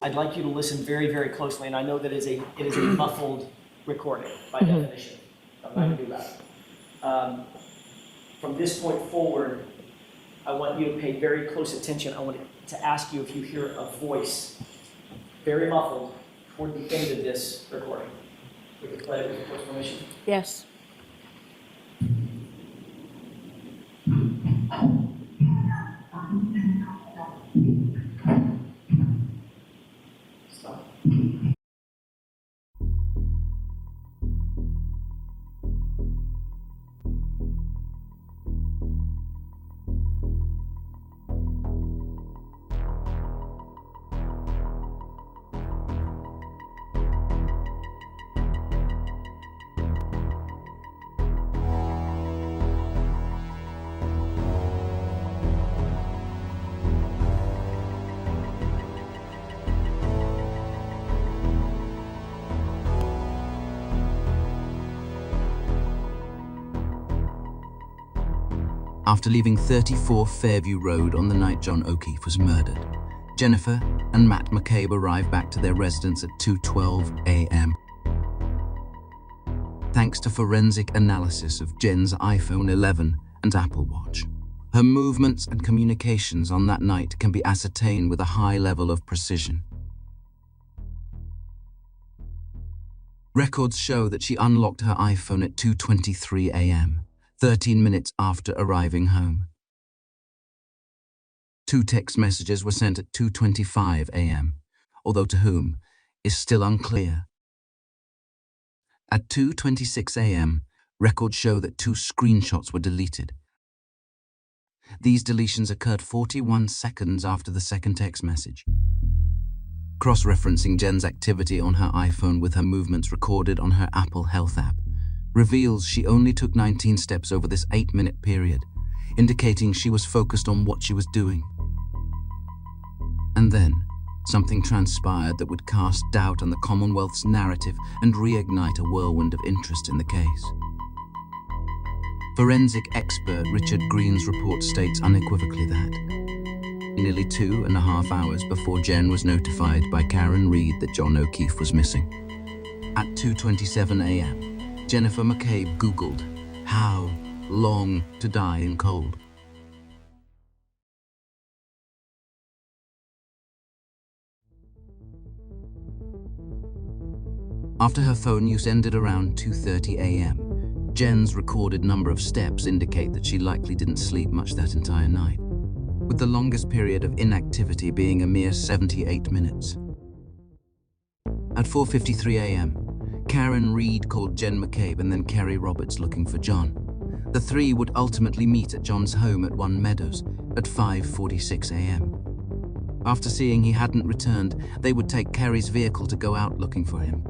I'd like you to listen very, very closely, and I know that it is a muffled recording by definition. I'm not going to do that. From this point forward, I want you to pay very close attention. I want to ask you if you hear a voice, very muffled, toward the end of this recording. We can play it with your permission. Yes. Stop. After leaving 34 Fairview Road on the night John O'Keefe was murdered, Jennifer and Matt McCabe arrived back to their residence at 2:12 a.m. Thanks to forensic analysis of Jen's iPhone 11 and Apple Watch, her movements and communications on that night can be ascertained with a high level of precision. Records show that she unlocked her iPhone at 2:23 a.m., 13 minutes after arriving home. 2 text messages were sent at 2:25 a.m., although to whom is still unclear. At 2:26 a.m., records show that 2 screenshots were deleted. These deletions occurred 41 seconds after the second text message. Cross-referencing Jen's activity on her iPhone with her movements recorded on her Apple Health app reveals she only took 19 steps over this 8-minute period, indicating she was focused on what she was doing. And then, something transpired that would cast doubt on the Commonwealth's narrative and reignite a whirlwind of interest in the case. Forensic expert Richard Green's report states unequivocally that, nearly 2.5 hours before Jen was notified by Karen Reed that John O'Keefe was missing, at 2:27 a.m., Jennifer McCabe Googled, "How long to die in cold?" After her phone use ended around 2:30 a.m., Jen's recorded number of steps indicate that she likely didn't sleep much that entire night, with the longest period of inactivity being a mere 78 minutes. At 4:53 a.m., Karen Reed called Jen McCabe and then Kerry Roberts looking for John. The three would ultimately meet at John's home at One Meadows at 5:46 a.m. After seeing he hadn't returned, they would take Kerry's vehicle to go out looking for him.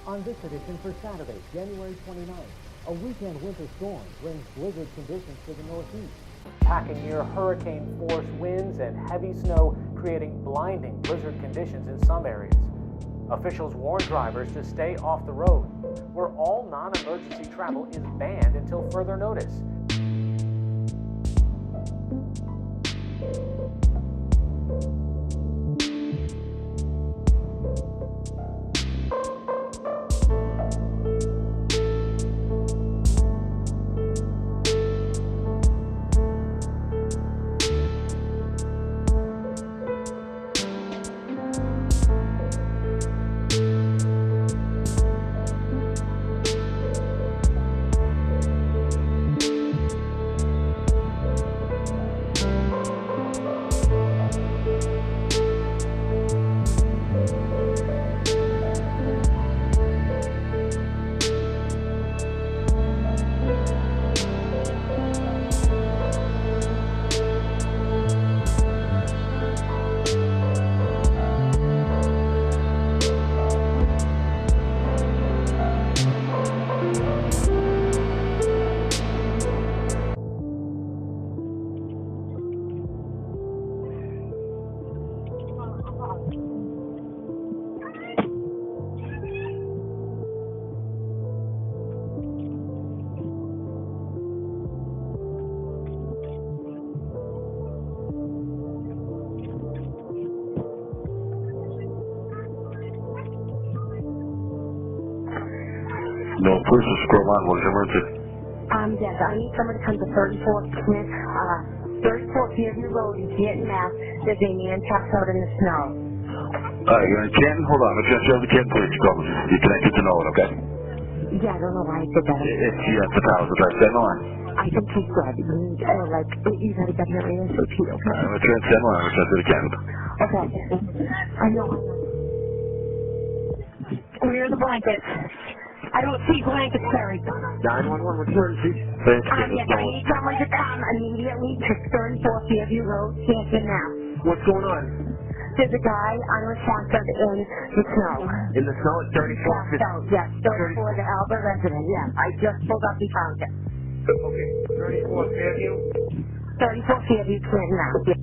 On this edition for Saturday, January 29th, a weekend winter storm brings blizzard conditions to the northeast. Packing near hurricane-force winds and heavy snow, creating blinding blizzard conditions in some areas. Officials warn drivers to stay off the road, where all non-emergency travel is banned until further notice. No, first is scroll on. What is your emergency? Yes, I need someone to come to 34th Fairview Road in Canton, Mass. There's a man passed out in the snow. Alright, you're in Canton? Hold on. Let's transfer the Canton police. Call me. You're connected to Nolan, okay? Yeah, I don't know why I did that. It's the powers of that. Stay on the line. I think he's dead. You gotta get him ASAP, okay? I'm going to transfer the line. I'm going to transfer to Canton. Okay. I know. Where are the blankets? I don't see blankets, Terry. 911, what's your emergency? Yes, I need someone to come immediately to 34th Fairview Road, Canton, Mass. What's going on? There's a guy unresponsive in the snow. In the snow at 34th? Passed out, yes. 34, the Albert resident, yes. I just pulled up and found him. Okay, 34th Fairview? 34th Fairview, Canton, Mass. Yes.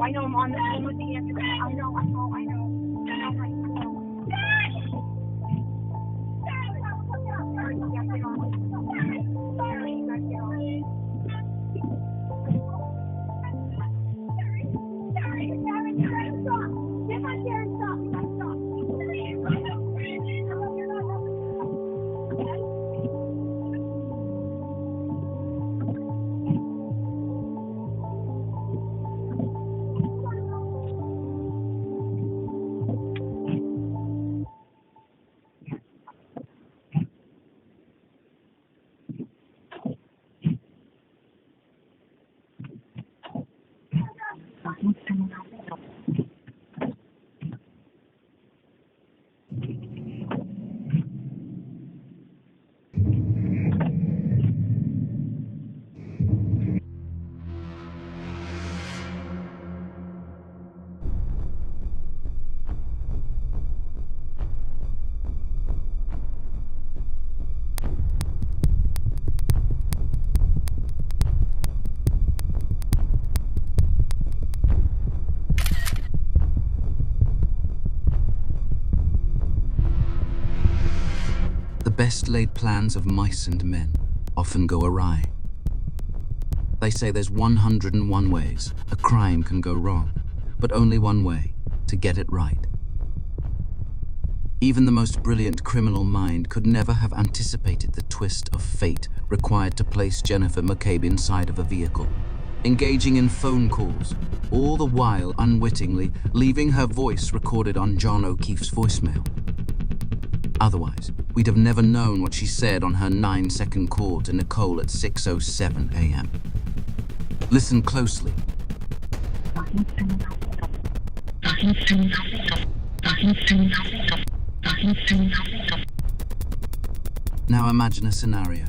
I know I'm on the phone with the ambulance. I know. The best laid plans of mice and men often go awry. They say there's 101 ways a crime can go wrong, but only one way to get it right. Even the most brilliant criminal mind could never have anticipated the twist of fate required to place Jennifer McCabe inside of a vehicle, engaging in phone calls, all the while unwittingly leaving her voice recorded on John O'Keefe's voicemail. Otherwise, we'd have never known what she said on her 9-second call to Nicole at 6:07 a.m. Listen closely. Now imagine a scenario.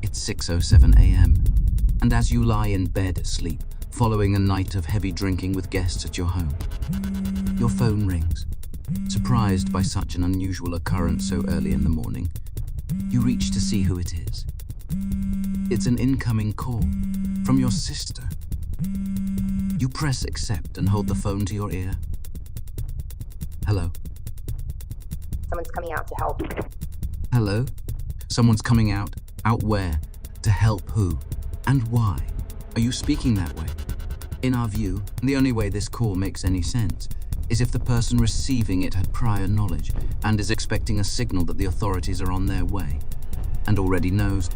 It's 6:07 a.m. and as you lie in bed asleep, following a night of heavy drinking with guests at your home, your phone rings. Surprised by such an unusual occurrence so early in the morning, you reach to see who it is. It's an incoming call from your sister. You press accept and hold the phone to your ear. Hello? Someone's coming out to help. Hello? Someone's coming out? Out where? To help who? And why? Are you speaking that way? In our view, the only way this call makes any sense is if the person receiving it had prior knowledge and is expecting a signal that the authorities are on their way, and already knows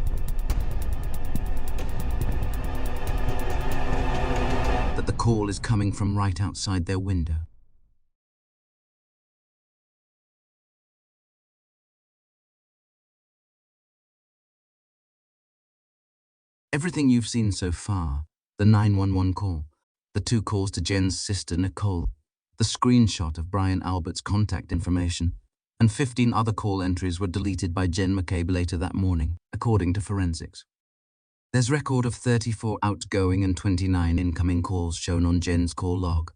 that the call is coming from right outside their window. Everything you've seen so far, the 911 call, the 2 calls to Jen's sister Nicole, the screenshot of Brian Albert's contact information, and 15 other call entries were deleted by Jen McCabe later that morning, according to forensics. There's record of 34 outgoing and 29 incoming calls shown on Jen's call log,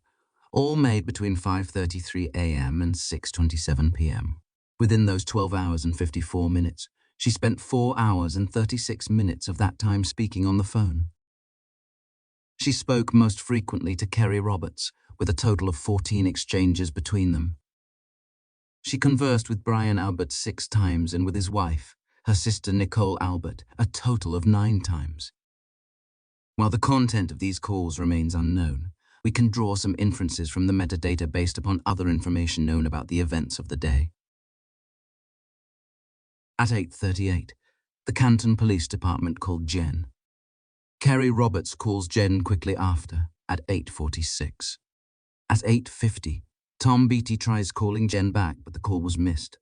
all made between 5:33 a.m. and 6:27 p.m. Within those 12 hours and 54 minutes, she spent 4 hours and 36 minutes of that time speaking on the phone. She spoke most frequently to Kerry Roberts, with a total of 14 exchanges between them. She conversed with Brian Albert 6 times and with his wife, her sister Nicole Albert, a total of 9 times. While the content of these calls remains unknown, we can draw some inferences from the metadata based upon other information known about the events of the day. At 8:38, the Canton Police Department called Jen. Kerry Roberts calls Jen quickly after, at 8:46. At 8:50, Tom Beattie tries calling Jen back, but the call was missed.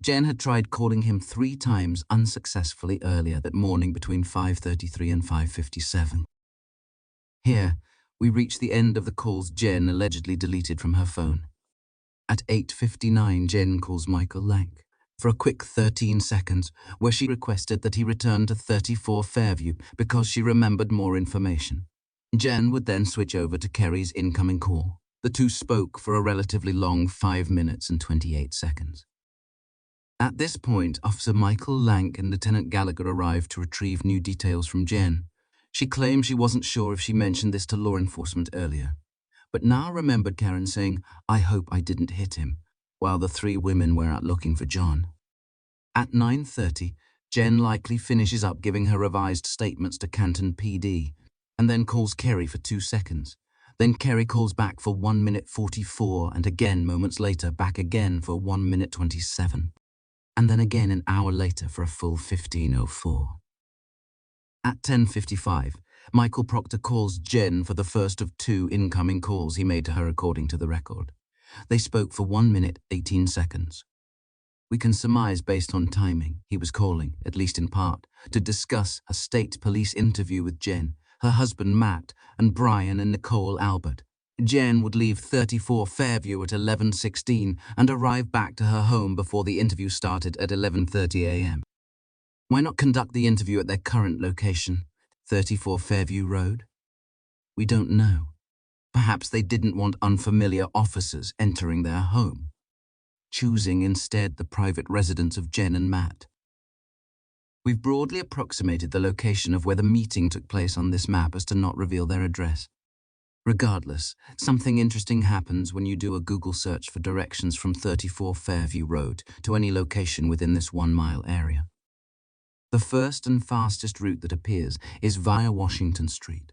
Jen had tried calling him 3 times unsuccessfully earlier that morning between 5:33 and 5:57. Here, we reach the end of the calls Jen allegedly deleted from her phone. At 8:59, Jen calls Michael Lank for a quick 13 seconds, where she requested that he return to 34 Fairview because she remembered more information. Jen would then switch over to Kerry's incoming call. The 2 spoke for a relatively long 5 minutes and 28 seconds. At this point, Officer Michael Lank and Lieutenant Gallagher arrived to retrieve new details from Jen. She claimed she wasn't sure if she mentioned this to law enforcement earlier, but now remembered Karen saying, "I hope I didn't hit him," while the 3 women were out looking for John. At 9:30, Jen likely finishes up giving her revised statements to Canton PD, and then calls Kerry for 2 seconds. Then Kerry calls back for 1 minute 44, and again moments later back again for 1 minute 27, and then again an hour later for a full 15:04. At 10:55, Michael Proctor calls Jen for the first of 2 incoming calls he made to her according to the record. They spoke for 1 minute 18 seconds. We can surmise based on timing he was calling, at least in part, to discuss a state police interview with Jen, her husband Matt, and Brian and Nicole Albert. Jen would leave 34 Fairview at 11:16 and arrive back to her home before the interview started at 11:30 a.m. Why not conduct the interview at their current location, 34 Fairview Road? We don't know. Perhaps they didn't want unfamiliar officers entering their home, choosing instead the private residence of Jen and Matt. We've broadly approximated the location of where the meeting took place on this map as to not reveal their address. Regardless, something interesting happens when you do a Google search for directions from 34 Fairview Road to any location within this 1-mile area. The first and fastest route that appears is via Washington Street.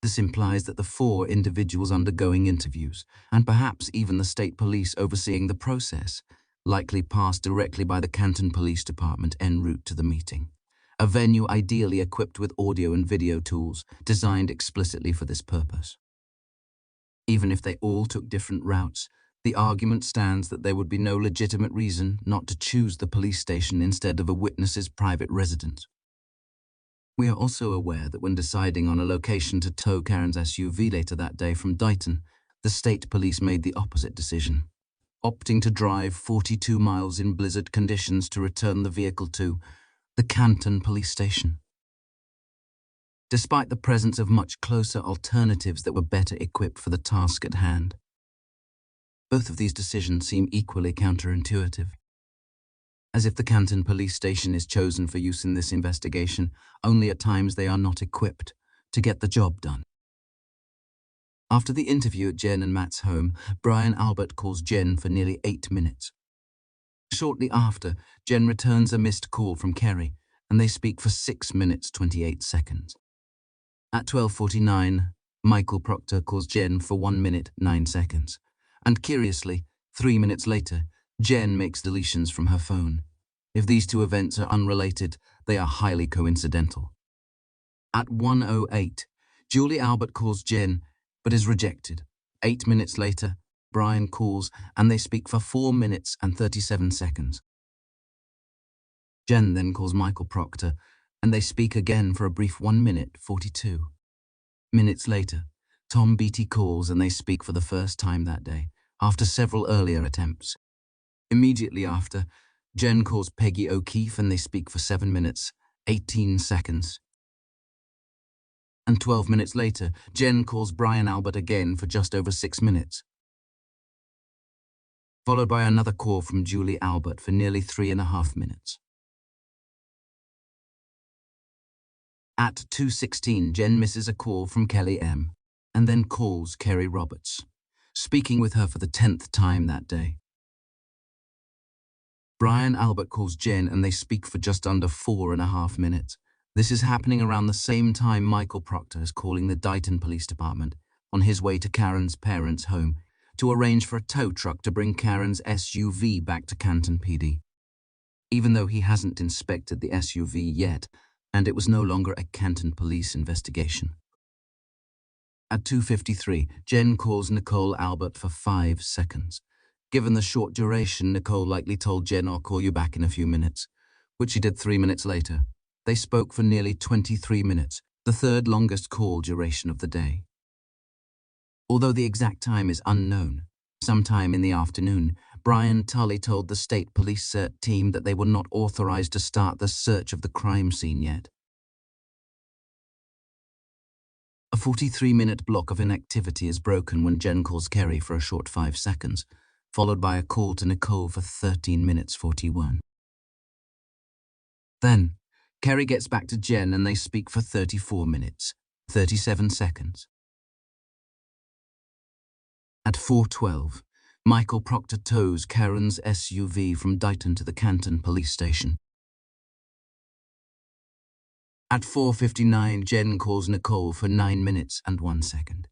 This implies that the 4 individuals undergoing interviews, and perhaps even the state police overseeing the process, likely passed directly by the Canton Police Department en route to the meeting, a venue ideally equipped with audio and video tools designed explicitly for this purpose. Even if they all took different routes, the argument stands that there would be no legitimate reason not to choose the police station instead of a witness's private residence. We are also aware that when deciding on a location to tow Karen's SUV later that day from Dighton, the state police made the opposite decision, opting to drive 42 miles in blizzard conditions to return the vehicle to the Canton Police Station. Despite the presence of much closer alternatives that were better equipped for the task at hand, both of these decisions seem equally counterintuitive. As if the Canton Police Station is chosen for use in this investigation only at times they are not equipped to get the job done. After the interview at Jen and Matt's home, Brian Albert calls Jen for nearly 8 minutes. Shortly after, Jen returns a missed call from Kerry, and they speak for 6 minutes 28 seconds. At 12:49, Michael Proctor calls Jen for 1 minute 9 seconds. And curiously, 3 minutes later, Jen makes deletions from her phone. If these two events are unrelated, they are highly coincidental. At 1:08, Julie Albert calls Jen, but is rejected. 8 minutes later, Brian calls, and they speak for 4 minutes and 37 seconds. Jen then calls Michael Proctor, and they speak again for a brief 1 minute 42. Minutes later, Tom Beatty calls, and they speak for the first time that day, after several earlier attempts. Immediately after, Jen calls Peggy O'Keefe, and they speak for 7 minutes, 18 seconds. And 12 minutes later, Jen calls Brian Albert again for just over 6 minutes, followed by another call from Julie Albert for nearly 3.5 minutes. At 2:16, Jen misses a call from Kelly M. and then calls Kerry Roberts, speaking with her for the 10th time that day. Brian Albert calls Jen, and they speak for just under 4.5 minutes. This is happening around the same time Michael Proctor is calling the Dighton Police Department on his way to Karen's parents' home to arrange for a tow truck to bring Karen's SUV back to Canton PD. Even though he hasn't inspected the SUV yet, and it was no longer a Canton police investigation. At 2:53, Jen calls Nicole Albert for 5 seconds. Given the short duration, Nicole likely told Jen, "I'll call you back in a few minutes," which she did 3 minutes later. They spoke for nearly 23 minutes, the third longest call duration of the day. Although the exact time is unknown, sometime in the afternoon, Brian Tully told the state police team that they were not authorized to start the search of the crime scene yet. A 43-minute block of inactivity is broken when Jen calls Kerry for a short 5 seconds, followed by a call to Nicole for 13 minutes 41. Then, Kerry gets back to Jen, and they speak for 34 minutes, 37 seconds. At 4:12, Michael Proctor tows Karen's SUV from Dighton to the Canton police station. At 4:59, Jen calls Nicole for 9 minutes and 1 second.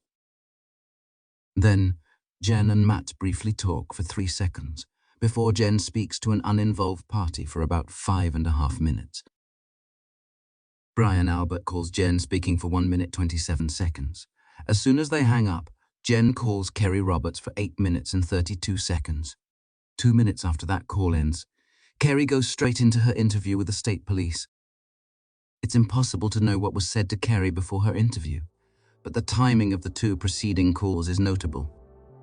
Then, Jen and Matt briefly talk for 3 seconds, before Jen speaks to an uninvolved party for about 5.5 minutes. Brian Albert calls Jen, speaking for 1 minute 27 seconds. As soon as they hang up, Jen calls Kerry Roberts for 8 minutes and 32 seconds. 2 minutes after that call ends, Kerry goes straight into her interview with the state police. It's impossible to know what was said to Kerry before her interview, but the timing of the two preceding calls is notable.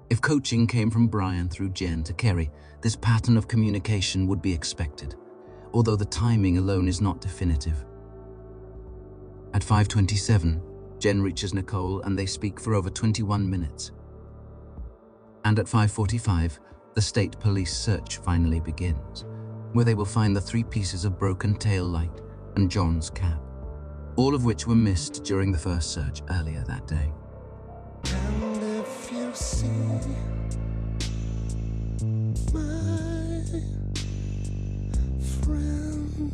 If coaching came from Brian through Jen to Kerry, this pattern of communication would be expected, although the timing alone is not definitive. At 5:27, Jen reaches Nicole, and they speak for over 21 minutes. And at 5:45, the state police search finally begins, where they will find the 3 pieces of broken tail light and John's cap, all of which were missed during the first search earlier that day. And if you see my friend,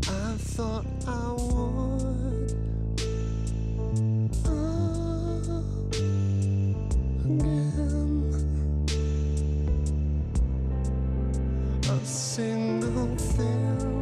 I thought I would again. A single thing